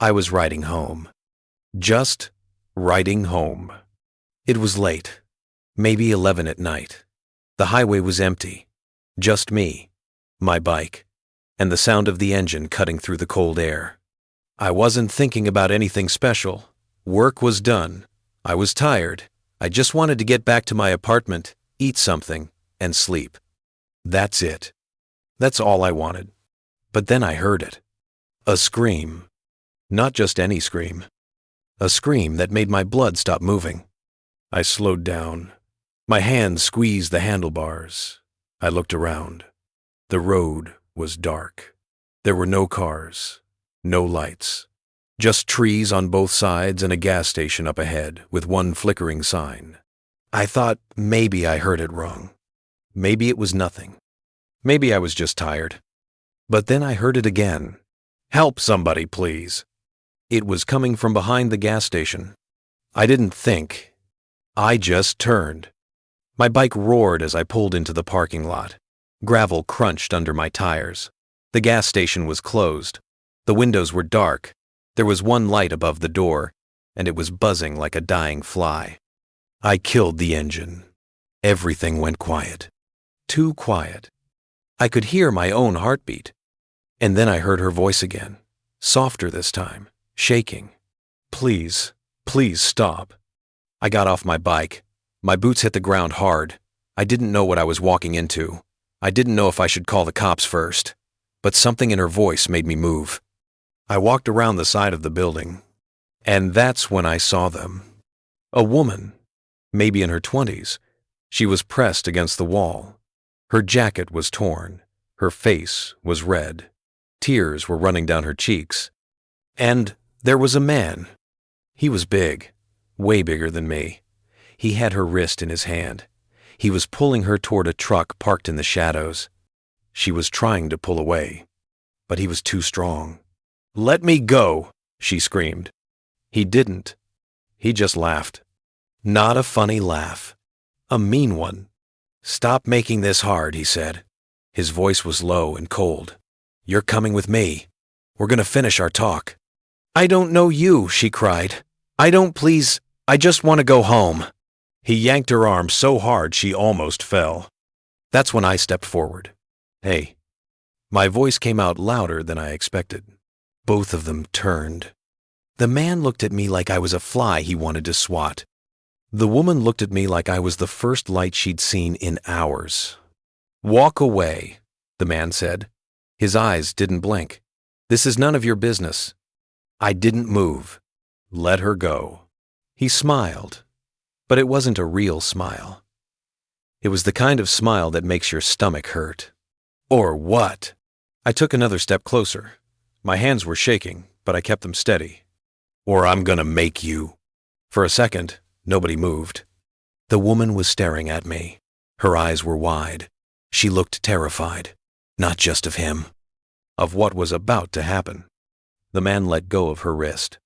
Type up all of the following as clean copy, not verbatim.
I was riding home. Just riding home. It was late, maybe 11 at night. The highway was empty. Just me, my bike, and the sound of the engine cutting through the cold air. I wasn't thinking about anything special. Work was done. I was tired. I just wanted to get back to my apartment, eat something, and sleep. That's it. That's all I wanted. But then I heard it. A scream. Not just any scream. A scream that made my blood stop moving. I slowed down. My hands squeezed the handlebars. I looked around. The road was dark. There were no cars, no lights. Just trees on both sides and a gas station up ahead with one flickering sign. I thought maybe I heard it wrong. Maybe it was nothing. Maybe I was just tired. But then I heard it again. Help somebody, please. It was coming from behind the gas station. I didn't think. I just turned. My bike roared as I pulled into the parking lot. Gravel crunched under my tires. The gas station was closed. The windows were dark. There was one light above the door, and it was buzzing like a dying fly. I killed the engine. Everything went quiet. Too quiet. I could hear my own heartbeat. And then I heard her voice again, softer this time, shaking. Please, please stop. I got off my bike. My boots hit the ground hard. I didn't know what I was walking into. I didn't know if I should call the cops first. But something in her voice made me move. I walked around the side of the building. And that's when I saw them. A woman, maybe in her 20s. She was pressed against the wall. Her jacket was torn. Her face was red. Tears were running down her cheeks. And there was a man. He was big, way bigger than me. He had her wrist in his hand. He was pulling her toward a truck parked in the shadows. She was trying to pull away, but he was too strong. "Let me go," she screamed. He didn't. He just laughed. Not a funny laugh. A mean one. "Stop making this hard," he said. His voice was low and cold. "You're coming with me. We're gonna finish our talk." "I don't know you," she cried. Please, I just want to go home." He yanked her arm so hard she almost fell. That's when I stepped forward. "Hey." My voice came out louder than I expected. Both of them turned. The man looked at me like I was a fly he wanted to swat. The woman looked at me like I was the first light she'd seen in hours. "Walk away," the man said. His eyes didn't blink. "This is none of your business." I didn't move. Let her go. He smiled, but it wasn't a real smile. It was the kind of smile that makes your stomach hurt. Or what? I took another step closer. My hands were shaking, but I kept them steady. "Or I'm gonna make you." For a second, nobody moved. The woman was staring at me. Her eyes were wide. She looked terrified, not just of him, of what was about to happen. The man let go of her wrist.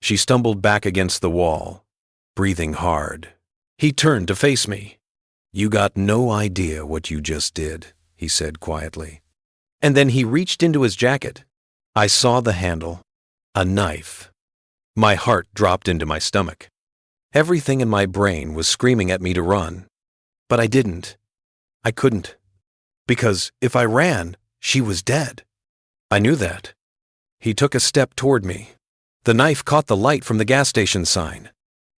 She stumbled back against the wall, breathing hard. He turned to face me. "You got no idea what you just did," he said quietly. And then he reached into his jacket. I saw the handle. A knife. My heart dropped into my stomach. Everything in my brain was screaming at me to run. But I didn't. I couldn't. Because if I ran, she was dead. I knew that. He took a step toward me. The knife caught the light from the gas station sign.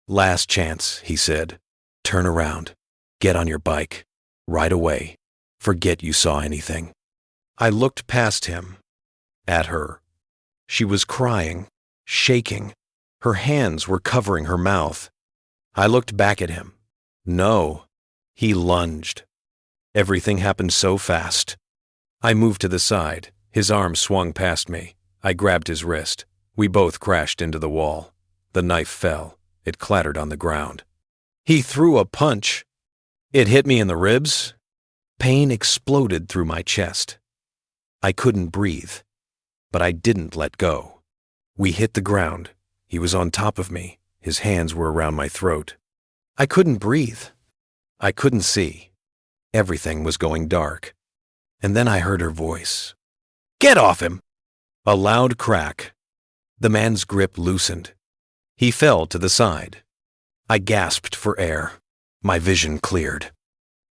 "Last chance," he said. "Turn around. Get on your bike. Right away. Forget you saw anything." I looked past him. At her. She was crying, shaking. Her hands were covering her mouth. I looked back at him. No. He lunged. Everything happened so fast. I moved to the side. His arm swung past me. I grabbed his wrist. We both crashed into the wall. The knife fell. It clattered on the ground. He threw a punch. It hit me in the ribs. Pain exploded through my chest. I couldn't breathe, but I didn't let go. We hit the ground. He was on top of me. His hands were around my throat. I couldn't breathe. I couldn't see. Everything was going dark. And then I heard her voice. "Get off him!" A loud crack. The man's grip loosened. He fell to the side. I gasped for air. My vision cleared.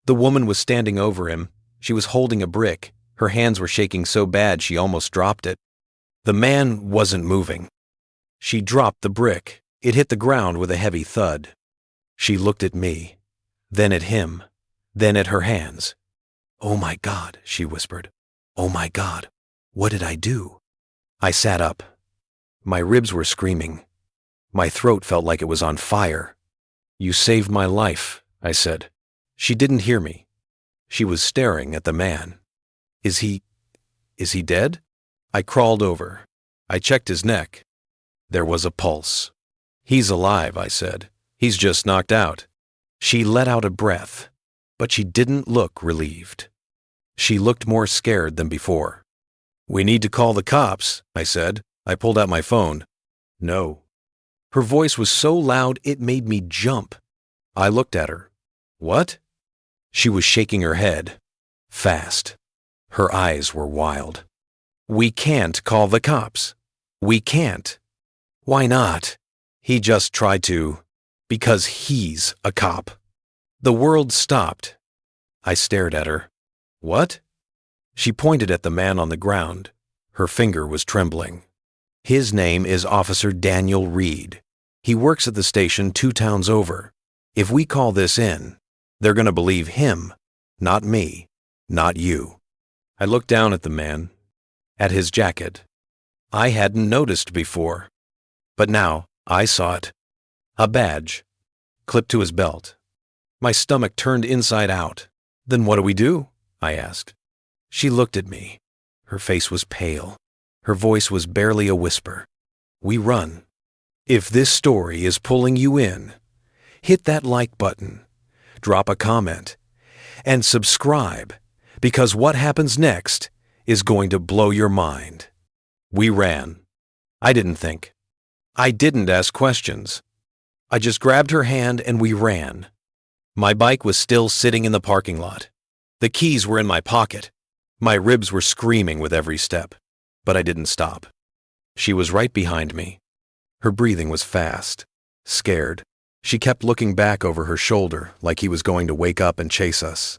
The woman was standing over him. She was holding a brick. Her hands were shaking so bad she almost dropped it. The man wasn't moving. She dropped the brick. It hit the ground with a heavy thud. She looked at me, then at him, then at her hands. "Oh my God," she whispered. "Oh my God, what did I do?" I sat up. My ribs were screaming. My throat felt like it was on fire. "You saved my life," I said. She didn't hear me. She was staring at the man. Is he dead?" I crawled over. I checked his neck. There was a pulse. "He's alive," I said. "He's just knocked out." She let out a breath, but she didn't look relieved. She looked more scared than before. "We need to call the cops," I said. I pulled out my phone. "No." Her voice was so loud it made me jump. I looked at her. "What?" She was shaking her head. Fast. Her eyes were wild. "We can't call the cops. We can't." "Why not?" "He just tried to. Because he's a cop." The world stopped. I stared at her. "What?" She pointed at the man on the ground. Her finger was trembling. "His name is Officer Daniel Reed. He works at the station 2 towns over. If we call this in, they're going to believe him, not me, not you." I looked down at the man, at his jacket. I hadn't noticed before, but now I saw it. A badge, clipped to his belt. My stomach turned inside out. "Then what do we do?" I asked. She looked at me. Her face was pale. Her voice was barely a whisper. "We run. If this story is pulling you in, hit that like button, drop a comment, and subscribe, because what happens next is going to blow your mind." We ran. I didn't think. I didn't ask questions. I just grabbed her hand and we ran. My bike was still sitting in the parking lot. The keys were in my pocket. My ribs were screaming with every step, but I didn't stop. She was right behind me. Her breathing was fast, scared. She kept looking back over her shoulder like he was going to wake up and chase us.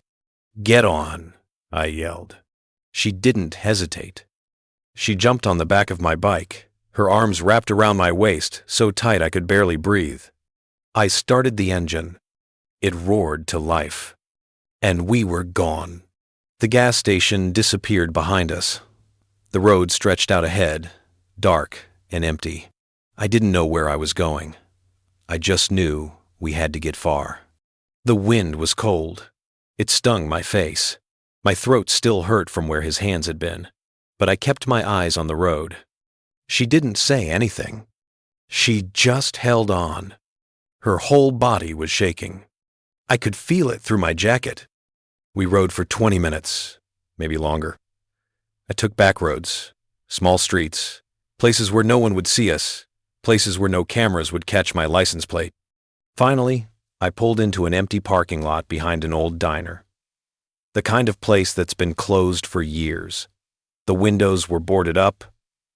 "Get on," I yelled. She didn't hesitate. She jumped on the back of my bike, her arms wrapped around my waist so tight I could barely breathe. I started the engine. It roared to life. And we were gone. The gas station disappeared behind us. The road stretched out ahead, dark and empty. I didn't know where I was going. I just knew we had to get far. The wind was cold. It stung my face. My throat still hurt from where his hands had been, but I kept my eyes on the road. She didn't say anything. She just held on. Her whole body was shaking. I could feel it through my jacket. We rode for 20 minutes, maybe longer. I took back roads, small streets, places where no one would see us, places where no cameras would catch my license plate. Finally, I pulled into an empty parking lot behind an old diner. The kind of place that's been closed for years. The windows were boarded up.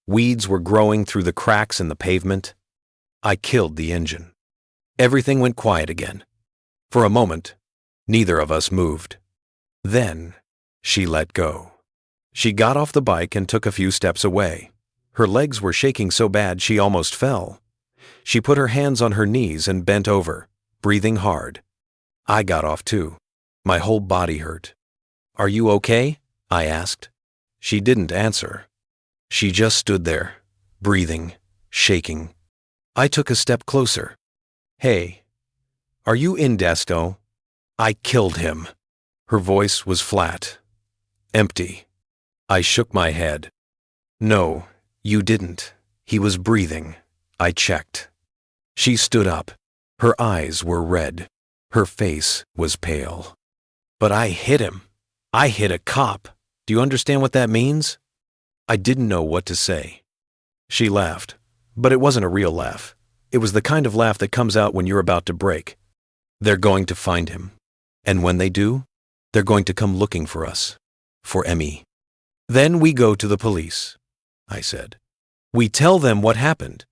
Weeds were growing through the cracks in the pavement. I killed the engine. Everything went quiet again. For a moment, neither of us moved. Then, she let go. She got off the bike and took a few steps away. Her legs were shaking so bad she almost fell. She put her hands on her knees and bent over, breathing hard. I got off too. My whole body hurt. "Are you okay?" I asked. She didn't answer. She just stood there, breathing, shaking. I took a step closer. "Hey, are you in Desto?" "I killed him." Her voice was flat, empty. I shook my head. "No, you didn't. He was breathing. I checked." She stood up. Her eyes were red. Her face was pale. "But I hit him. I hit a cop. Do you understand what that means?" I didn't know what to say. She laughed, but it wasn't a real laugh. It was the kind of laugh that comes out when you're about to break. "They're going to find him. And when they do, they're going to come looking for us. For Emmy. Then we go to the police," I said. We tell them what happened.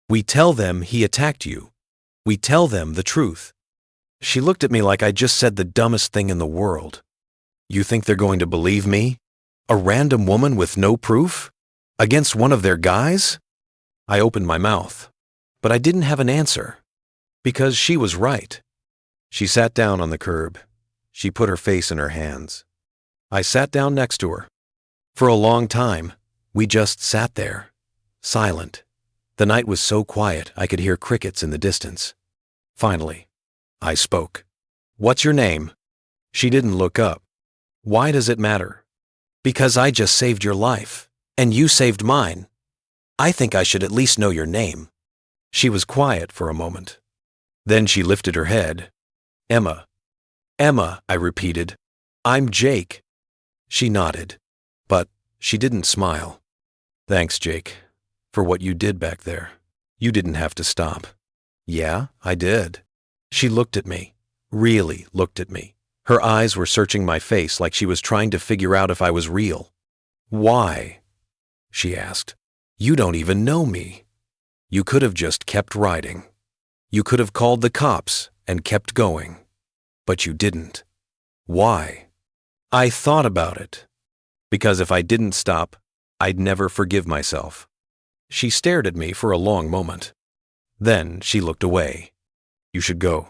We tell them he attacked you. We tell them the truth. She looked at me like I just said the dumbest thing in the world. You think they're going to believe me? A random woman with no proof? Against one of their guys? I opened my mouth, but I didn't have an answer. Because she was right. She sat down on the curb. She put her face in her hands. I sat down next to her. For a long time, we just sat there, silent. The night was so quiet I could hear crickets in the distance. Finally, I spoke. What's your name? She didn't look up. Why does it matter? Because I just saved your life, and you saved mine. I think I should at least know your name. She was quiet for a moment. Then she lifted her head. Emma. Emma, I repeated. I'm Jake. She nodded, but she didn't smile. Thanks, Jake, for what you did back there. You didn't have to stop. Yeah, I did. She looked at me, really looked at me. Her eyes were searching my face like she was trying to figure out if I was real. Why? She asked. You don't even know me. You could have just kept riding. You could have called the cops and kept going. But you didn't. Why? I thought about it. Because if I didn't stop, I'd never forgive myself. She stared at me for a long moment. Then she looked away. You should go,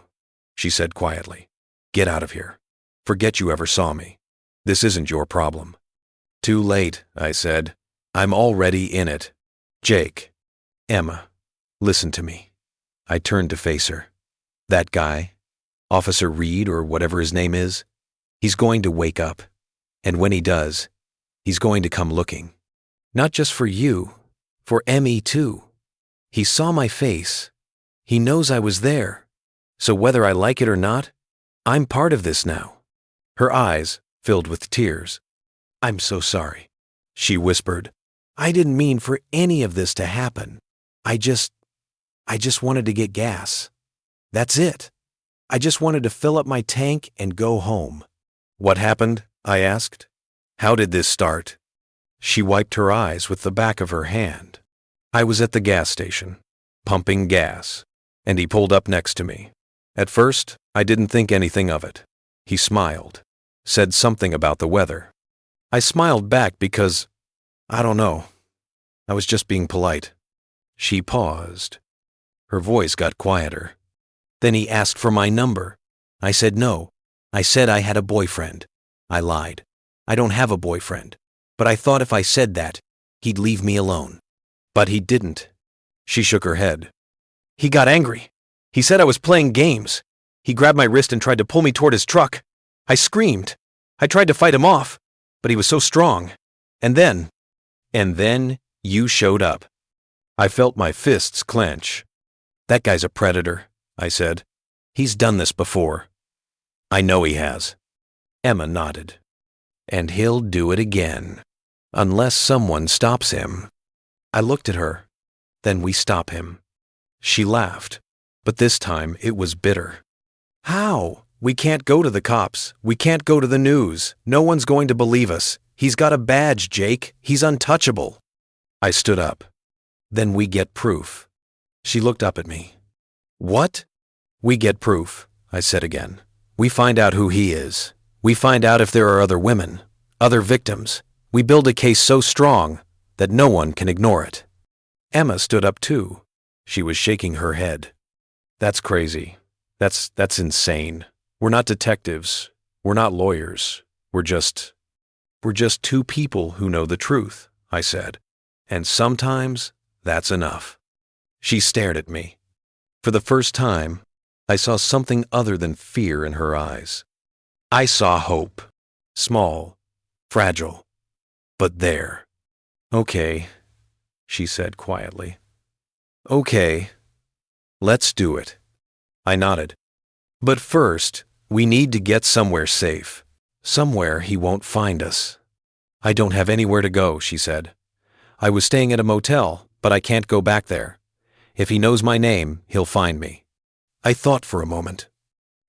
she said quietly. Get out of here. Forget you ever saw me. This isn't your problem. Too late, I said. I'm already in it. Jake. Emma. Listen to me. I turned to face her. That guy, Officer Reed or whatever his name is, he's going to wake up. And when he does, he's going to come looking. Not just for you, for Emmy too. He saw my face. He knows I was there. So whether I like it or not, I'm part of this now. Her eyes filled with tears. I'm so sorry, she whispered. I didn't mean for any of this to happen. I just wanted to get gas. That's it. I just wanted to fill up my tank and go home. What happened? I asked. How did this start? She wiped her eyes with the back of her hand. I was at the gas station, pumping gas, and he pulled up next to me. At first, I didn't think anything of it. He smiled, said something about the weather. I smiled back because, I don't know, I was just being polite. She paused. Her voice got quieter. Then he asked for my number. I said no. I said I had a boyfriend. I lied. I don't have a boyfriend. But I thought if I said that, he'd leave me alone. But he didn't. She shook her head. He got angry. He said I was playing games. He grabbed my wrist and tried to pull me toward his truck. I screamed. I tried to fight him off, but he was so strong. And then you showed up. I felt my fists clench. That guy's a predator, I said. He's done this before. I know he has. Emma nodded. And he'll do it again, unless someone stops him. I looked at her. Then we stop him. She laughed, but this time it was bitter. How? We can't go to the cops. We can't go to the news. No one's going to believe us. He's got a badge, Jake. He's untouchable. I stood up. Then we get proof. She looked up at me. What? We get proof, I said again. We find out who he is. We find out if there are other women, other victims. We build a case so strong that no one can ignore it. Emma stood up too. She was shaking her head. That's crazy. That's insane. We're not detectives. We're not lawyers. We're just two people who know the truth, I said. And sometimes that's enough. She stared at me. For the first time, I saw something other than fear in her eyes. I saw hope. Small, fragile, but there. Okay, she said quietly. Okay, let's do it. I nodded. But first, we need to get somewhere safe. Somewhere he won't find us. I don't have anywhere to go, she said. I was staying at a motel, but I can't go back there. If he knows my name, he'll find me. I thought for a moment.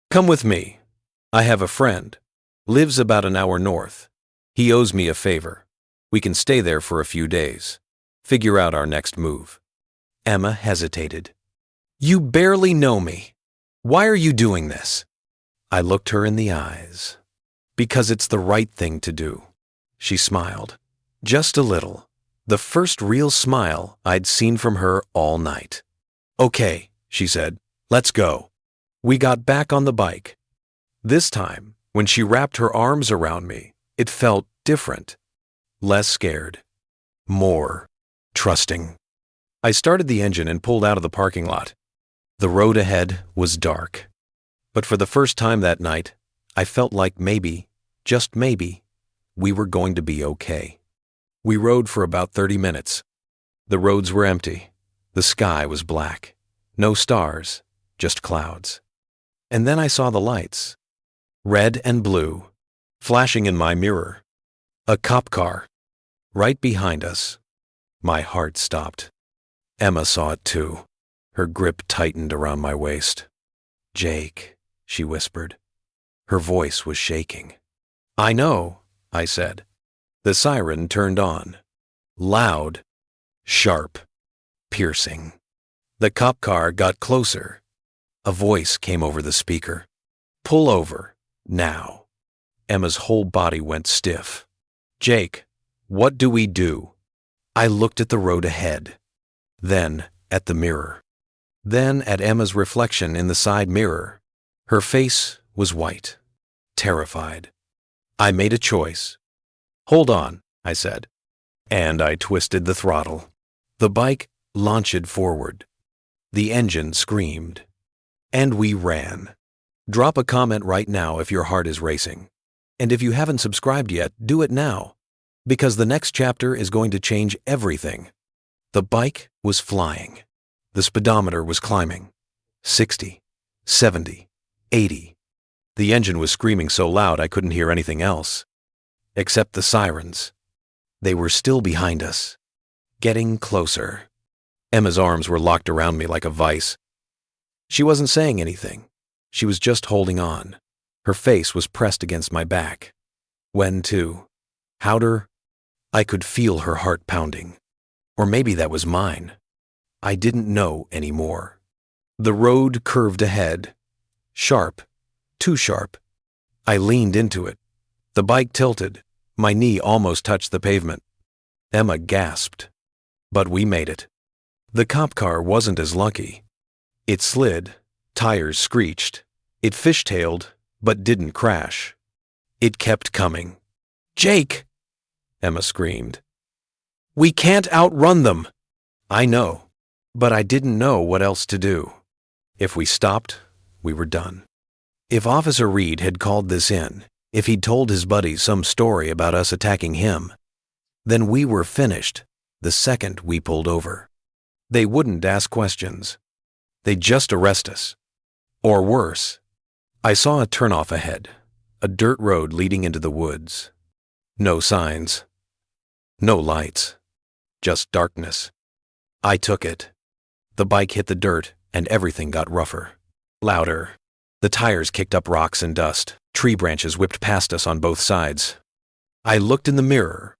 Come with me. I have a friend. Lives about an hour north. He owes me a favor. We can stay there for a few days. figure out our next move. Emma hesitated. You barely know me. Why are you doing this? I looked her in the eyes. Because it's the right thing to do. She smiled. Just a little. The first real smile I'd seen from her all night. Okay, she said. Let's go. We got back on the bike. This time, when she wrapped her arms around me, it felt different. Less scared. More trusting. I started the engine and pulled out of the parking lot. The road ahead was dark. But for the first time that night, I felt like maybe, just maybe, we were going to be okay. We rode for about 30 minutes. The roads were empty. The sky was black. No stars, just clouds. And then I saw the lights. Red and blue, flashing in my mirror. A cop car. Right behind us. My heart stopped. Emma saw it too. Her grip tightened around my waist. Jake, she whispered. Her voice was shaking. I know, I said. The siren turned on. Loud, sharp, piercing. The cop car got closer. A voice came over the speaker. Pull over, now. Emma's whole body went stiff. Jake, what do we do? I looked at the road ahead. Then at the mirror. Then at Emma's reflection in the side mirror. Her face was white, terrified. I made a choice. Hold on, I said. And I twisted the throttle. The bike launched forward. The engine screamed. And we ran. Drop a comment right now if your heart is racing. And if you haven't subscribed yet, do it now. Because the next chapter is going to change everything. The bike was flying. The speedometer was climbing. 60, 70, 80. The engine was screaming so loud I couldn't hear anything else. Except the sirens. They were still behind us. Getting closer. Emma's arms were locked around me like a vice. She wasn't saying anything. She was just holding on. Her face was pressed against my back. When to? Howder? I could feel her heart pounding. Or maybe that was mine. I didn't know anymore. The road curved ahead. Sharp. Too sharp. I leaned into it. The bike tilted. My knee almost touched the pavement. Emma gasped. But we made it. The cop car wasn't as lucky. It slid. Tires screeched. It fishtailed, but didn't crash. It kept coming. Jake! Emma screamed. We can't outrun them! I know, but I didn't know what else to do. If we stopped, we were done. If Officer Reed had called this in, if he'd told his buddies some story about us attacking him, then we were finished the second we pulled over. They wouldn't ask questions. They'd just arrest us. Or worse. I saw a turnoff ahead, a dirt road leading into the woods. No signs. No lights. Just darkness. I took it. The bike hit the dirt and everything got rougher. Louder. The tires kicked up rocks and dust. Tree branches whipped past us on both sides. I looked in the mirror.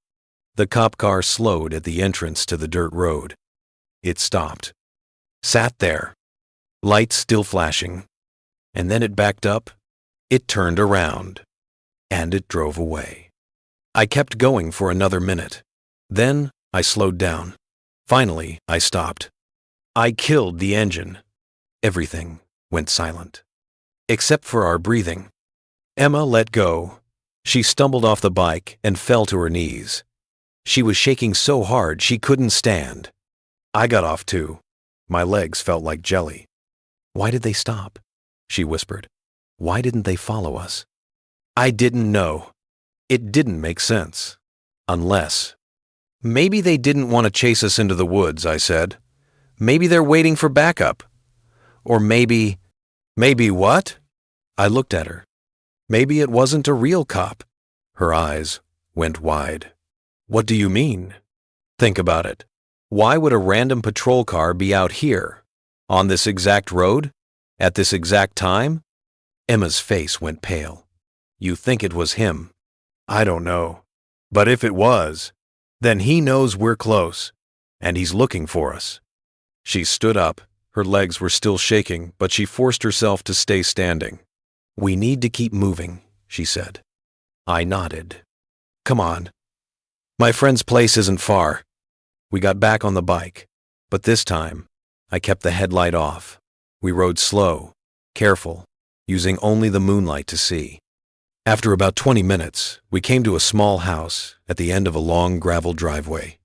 The cop car slowed at the entrance to the dirt road. It stopped. Sat there. Lights still flashing. And then it backed up. It turned around. And it drove away. I kept going for another minute. Then I slowed down. Finally, I stopped. I killed the engine. Everything went silent. Except for our breathing. Emma let go. She stumbled off the bike and fell to her knees. She was shaking so hard she couldn't stand. I got off too. My legs felt like jelly. Why did they stop? She whispered. Why didn't they follow us? I didn't know. It didn't make sense. Unless. Maybe they didn't want to chase us into the woods, I said. Maybe they're waiting for backup. Or maybe what? I looked at her. Maybe it wasn't a real cop. Her eyes went wide. What do you mean? Think about it. Why would a random patrol car be out here? On this exact road? At this exact time? Emma's face went pale. You think it was him? I don't know. But if it was, then he knows we're close. and he's looking for us." She stood up. Her legs were still shaking, but she forced herself to stay standing. "We need to keep moving," she said. I nodded. "Come on. My friend's place isn't far." We got back on the bike, but this time, I kept the headlight off. We rode slow, careful, using only the moonlight to see. After about 20 minutes, we came to a small house at the end of a long gravel driveway.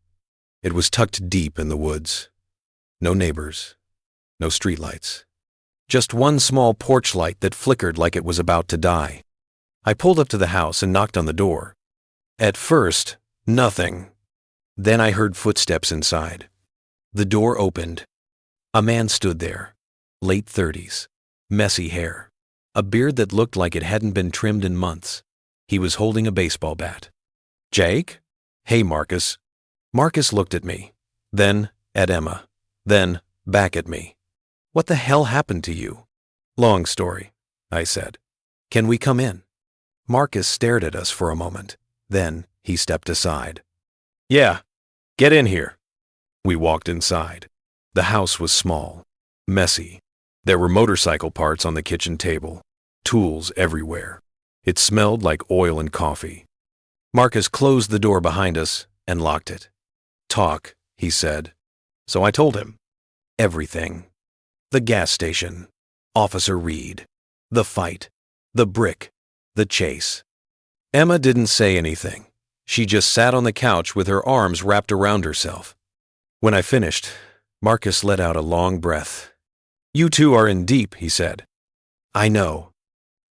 It was tucked deep in the woods. No neighbors, no streetlights. Just one small porch light that flickered like it was about to die. I pulled up to the house and knocked on the door. At first, nothing. Then I heard footsteps inside. The door opened. A man stood there, late 30s, messy hair, a beard that looked like it hadn't been trimmed in months. He was holding a baseball bat. "Jake?" "Hey, Marcus." Marcus looked at me, then at Emma, then back at me. "What the hell happened to you?" "Long story," I said. "Can we come in?" Marcus stared at us for a moment. Then he stepped aside. "Yeah, get in here." We walked inside. The house was small, messy. There were motorcycle parts on the kitchen table, tools everywhere. It smelled like oil and coffee. Marcus closed the door behind us and locked it. "Talk," he said. So I told him. Everything. The gas station, Officer Reed, the fight, the brick, the chase. Emma didn't say anything. She just sat on the couch with her arms wrapped around herself. When I finished, Marcus let out a long breath. "You two are in deep," he said. "I know.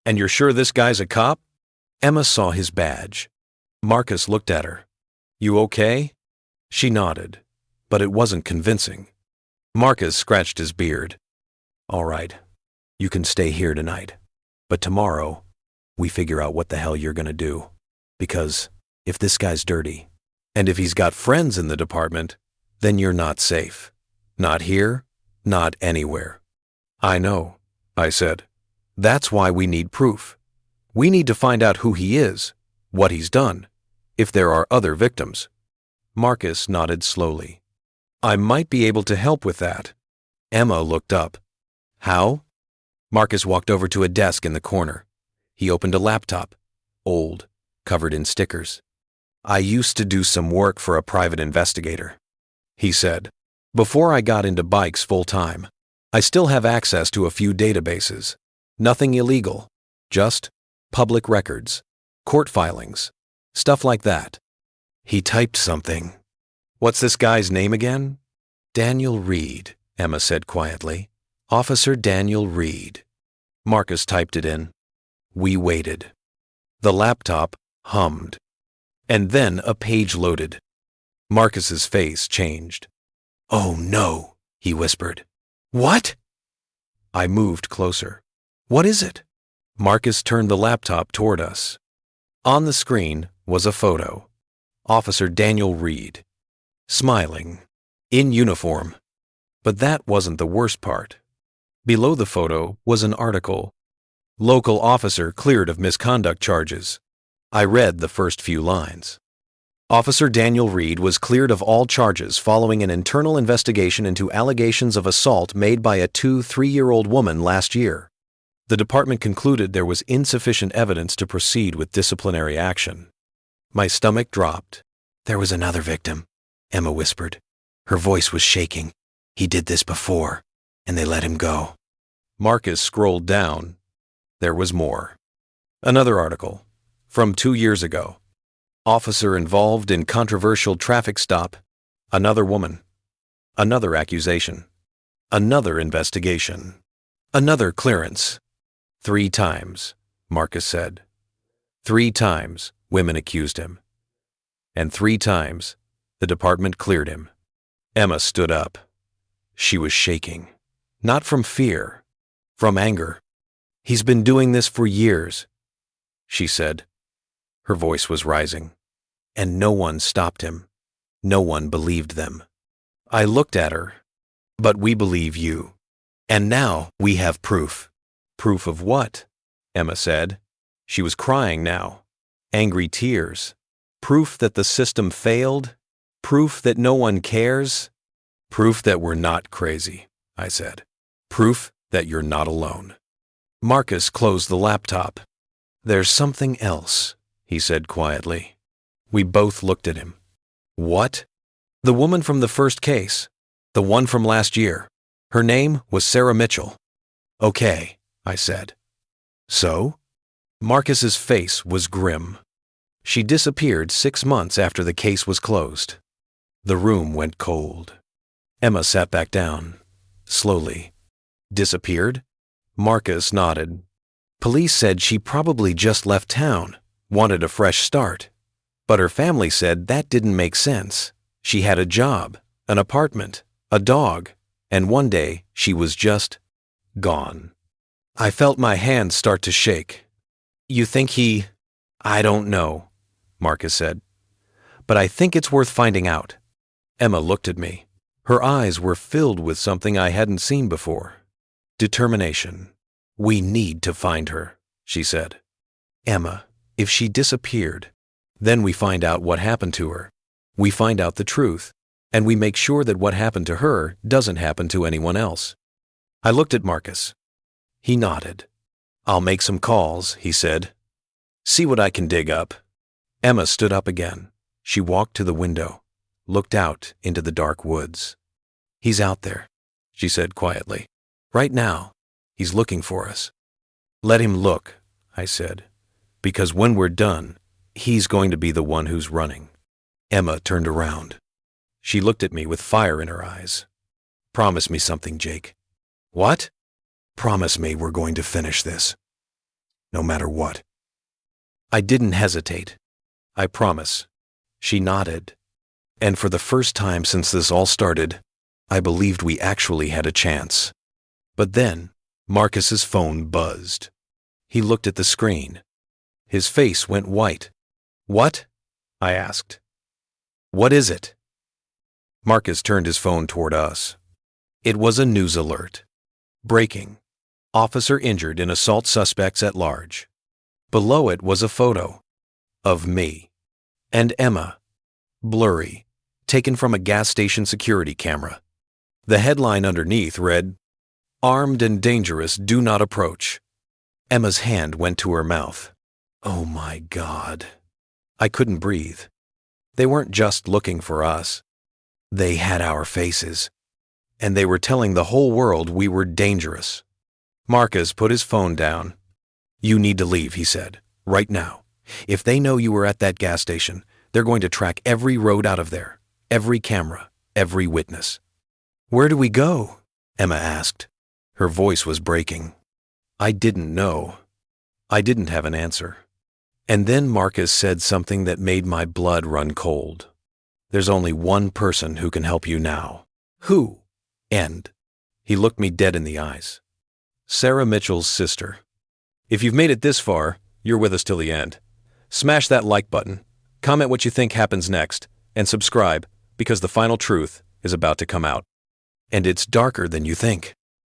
And you're sure this guy's a cop?" Emma saw his badge. Marcus looked at her. "You okay?" She nodded, but it wasn't convincing. Marcus scratched his beard. "All right, you can stay here tonight. But tomorrow, we figure out what the hell you're gonna do. Because if this guy's dirty, and if he's got friends in the department, then you're not safe. Not here, not anywhere." "I know," I said. "That's why we need proof. We need to find out who he is, what he's done, if there are other victims." Marcus nodded slowly. "I might be able to help with that." Emma looked up. "How?" Marcus walked over to a desk in the corner. He opened a laptop, old, covered in stickers. "I used to do some work for a private investigator," he said. "Before I got into bikes full-time, I still have access to a few databases. Nothing illegal, just public records, court filings, stuff like that." He typed something. "What's this guy's name again?" "Daniel Reed," Emma said quietly. "Officer Daniel Reed." Marcus typed it in. We waited. The laptop hummed. And then a page loaded. Marcus's face changed. "Oh no," he whispered. "What?" I moved closer. "What is it?" Marcus turned the laptop toward us. On the screen was a photo. Officer Daniel Reed, smiling, in uniform. But that wasn't the worst part. Below the photo was an article. "Local officer cleared of misconduct charges." I read the first few lines. "Officer Daniel Reed was cleared of all charges following an internal investigation into allegations of assault made by a 3-year-old woman last year. The department concluded there was insufficient evidence to proceed with disciplinary action." My stomach dropped. "There was another victim," Emma whispered. Her voice was shaking. "He did this before, and they let him go." Marcus scrolled down. There was more. Another article, from 2 years ago. "Officer involved in controversial traffic stop. Another woman. Another accusation. Another investigation. Another clearance. 3 times, Marcus said. 3 times women accused him. And 3 times the department cleared him." Emma stood up. She was shaking. Not from fear, from anger. "He's been doing this for years," she said. Her voice was rising. "And no one stopped him. No one believed them." I looked at her. "But we believe you. And now we have proof." "Proof of what?" Emma said. She was crying now. Angry tears. "Proof that the system failed? Proof that no one cares?" Proof that we're not crazy, I said. Proof that you're not alone. Marcus closed the laptop. There's something else, he said quietly. We both looked at him. What? The woman from the first case. The one from last year. Her name was Sarah Mitchell. Okay, I said. So? Marcus's face was grim. She disappeared 6 months after the case was closed. The room went cold. Emma sat back down, slowly. Disappeared? Marcus nodded. Police said she probably just left town, wanted a fresh start. But her family said that didn't make sense. She had a job, an apartment, a dog, and one day she was just gone. I felt my hands start to shake. You think he... I don't know, Marcus said. But I think it's worth finding out. Emma looked at me. Her eyes were filled with something I hadn't seen before. Determination. We need to find her, she said. Emma, if she disappeared, then we find out what happened to her. We find out the truth, and we make sure that what happened to her doesn't happen to anyone else. I looked at Marcus. He nodded. I'll make some calls, he said. See what I can dig up. Emma stood up again. She walked to the window, looked out into the dark woods. He's out there, she said quietly. Right now, he's looking for us. Let him look, I said, because when we're done, he's going to be the one who's running. Emma turned around. She looked at me with fire in her eyes. Promise me something, Jake. What? Promise me we're going to finish this. No matter what. I didn't hesitate. I promise. She nodded. And for the first time since this all started, I believed we actually had a chance. But then, Marcus's phone buzzed. He looked at the screen. His face went white. What? I asked. What is it? Marcus turned his phone toward us. It was a news alert. Breaking. Officer injured in assault suspects at large. Below it was a photo of me and Emma, blurry, taken from a gas station security camera. The headline underneath read, Armed and dangerous, do not approach. Emma's hand went to her mouth. Oh my God. I couldn't breathe. They weren't just looking for us. They had our faces. And they were telling the whole world we were dangerous. Marcus put his phone down. You need to leave, he said, right now. If they know you were at that gas station, they're going to track every road out of there, every camera, every witness. Where do we go? Emma asked. Her voice was breaking. I didn't know. I didn't have an answer. And then Marcus said something that made my blood run cold. There's only one person who can help you now. Who? And he looked me dead in the eyes. Sarah Mitchell's sister. If you've made it this far, you're with us till the end. Smash that like button, comment what you think happens next, and subscribe because the final truth is about to come out. And it's darker than you think.